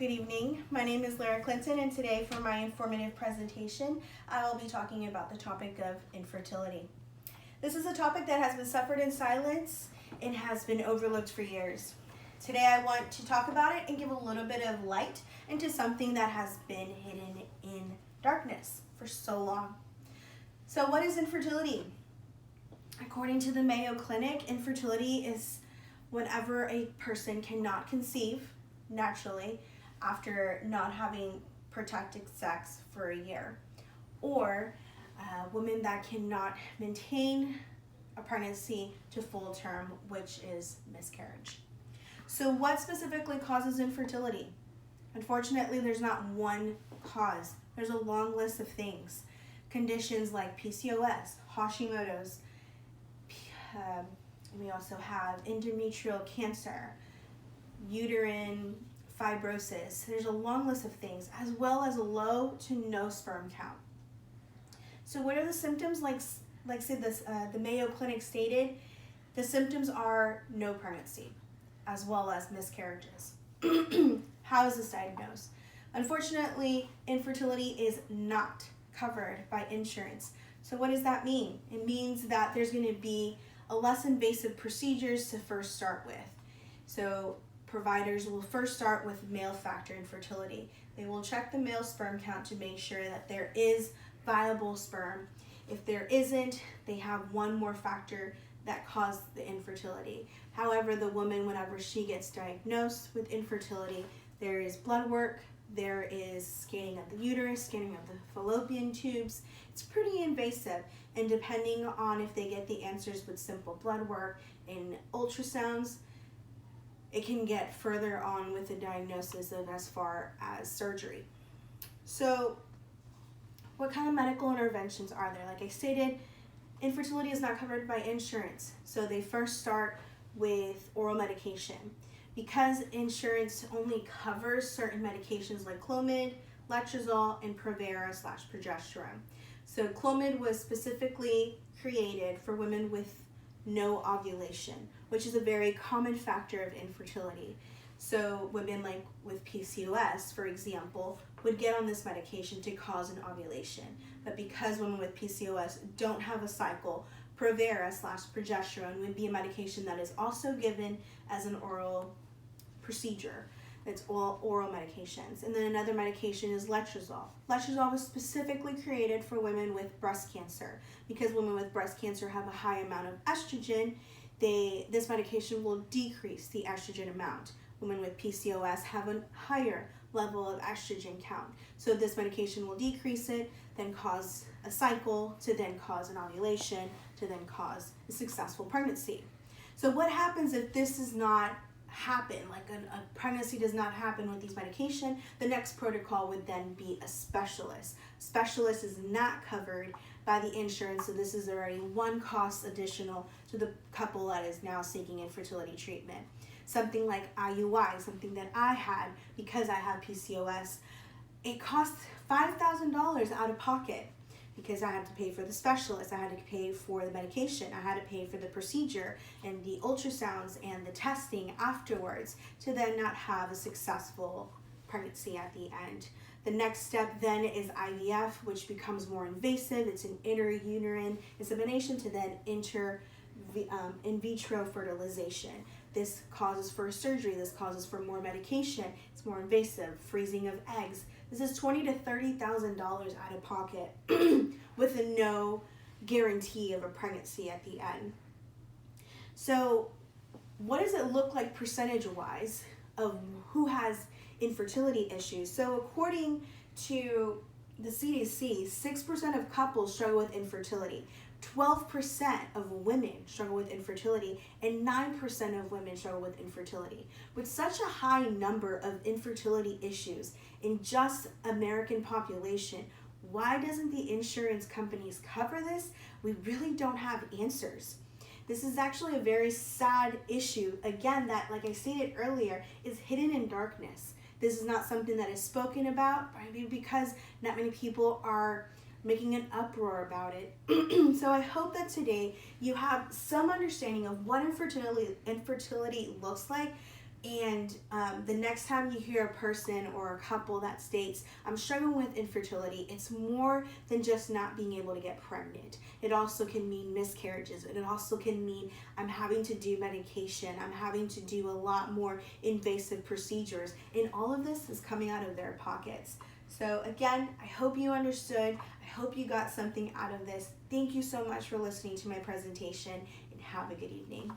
Good evening. My name is Lara Clinton, and today for my informative presentation, I will be talking about the topic of infertility. This is a topic that has been suffered in silence and has been overlooked for years. Today I want to talk about it and give a little bit of light into something that has been hidden in darkness for so long. So what is infertility? According to the Mayo Clinic, infertility is whenever a person cannot conceive naturally after not having protected sex for a year, or women that cannot maintain a pregnancy to full term, which is miscarriage. So what specifically causes infertility? Unfortunately, there's not one cause. There's a long list of things. Conditions like PCOS, Hashimoto's, we also have endometrial cancer, uterine fibrosis. There's a long list of things, as well as a low to no sperm count. So what are the symptoms? Like say this, the Mayo Clinic stated, the symptoms are no pregnancy, as well as miscarriages. How is this diagnosed? Unfortunately, infertility is not covered by insurance. So what does that mean? It means that there's going to be a less invasive procedures to first start with. So providers will first start with male factor infertility. They will check the male sperm count to make sure that there is viable sperm. If there isn't, they have one more factor that caused the infertility. However, the woman, whenever she gets diagnosed with infertility, there is blood work, there is scanning of the uterus, scanning of the fallopian tubes. It's pretty invasive, and depending on if they get the answers with simple blood work and ultrasounds, it can get further on with the diagnosis of as far as surgery. So what kind of medical interventions are there? Like I stated, infertility is not covered by insurance, so they first start with oral medication. Because insurance only covers certain medications like Clomid, Letrozole, and Provera/progesterone. So Clomid was specifically created for women with no ovulation, which is a very common factor of infertility. So women like with PCOS, for example, would get on this medication to cause an ovulation. But because women with PCOS don't have a cycle, Provera/progesterone would be a medication that is also given as an oral procedure. It's all oral medications. And then another medication is Letrozole. Letrozole was specifically created for women with breast cancer. Because women with breast cancer have a high amount of estrogen, this medication will decrease the estrogen amount. Women with PCOS have a higher level of estrogen count. So this medication will decrease it, then cause a cycle, to then cause an ovulation, to then cause a successful pregnancy. So what happens if this does not happen, like a pregnancy does not happen with these medication? The next protocol would then be a specialist. Specialist is not covered by the insurance, so this is already one cost additional to the couple that is now seeking infertility treatment. Something like IUI, something that I had because I have PCOS, it costs $5,000 out of pocket because I had to pay for the specialist, I had to pay for the medication, I had to pay for the procedure and the ultrasounds and the testing afterwards to then not have a successful pregnancy at the end. The next step then is IVF, which becomes more invasive. It's an intrauterine insemination to then enter in vitro fertilization. This causes for surgery, this causes for more medication, it's more invasive, freezing of eggs. This is $20,000 to $30,000 out of pocket with no guarantee of a pregnancy at the end. So what does it look like percentage-wise of who has infertility issues? So according to the CDC, 6% of couples struggle with infertility. 12% of women struggle with infertility, and 9% of women struggle with infertility. With such a high number of infertility issues in just American population, why doesn't the insurance companies cover this? We really don't have answers. This is actually a very sad issue, again, that, like I stated earlier, is hidden in darkness. This is not something that is spoken about, maybe because not many people are making an uproar about it. So I hope that today you have some understanding of what infertility looks like, And the next time you hear a person or a couple that states, I'm struggling with infertility, it's more than just not being able to get pregnant. It also can mean miscarriages. It also can mean I'm having to do medication. I'm having to do a lot more invasive procedures. And all of this is coming out of their pockets. So again, I hope you understood. I hope you got something out of this. Thank you so much for listening to my presentation, and have a good evening.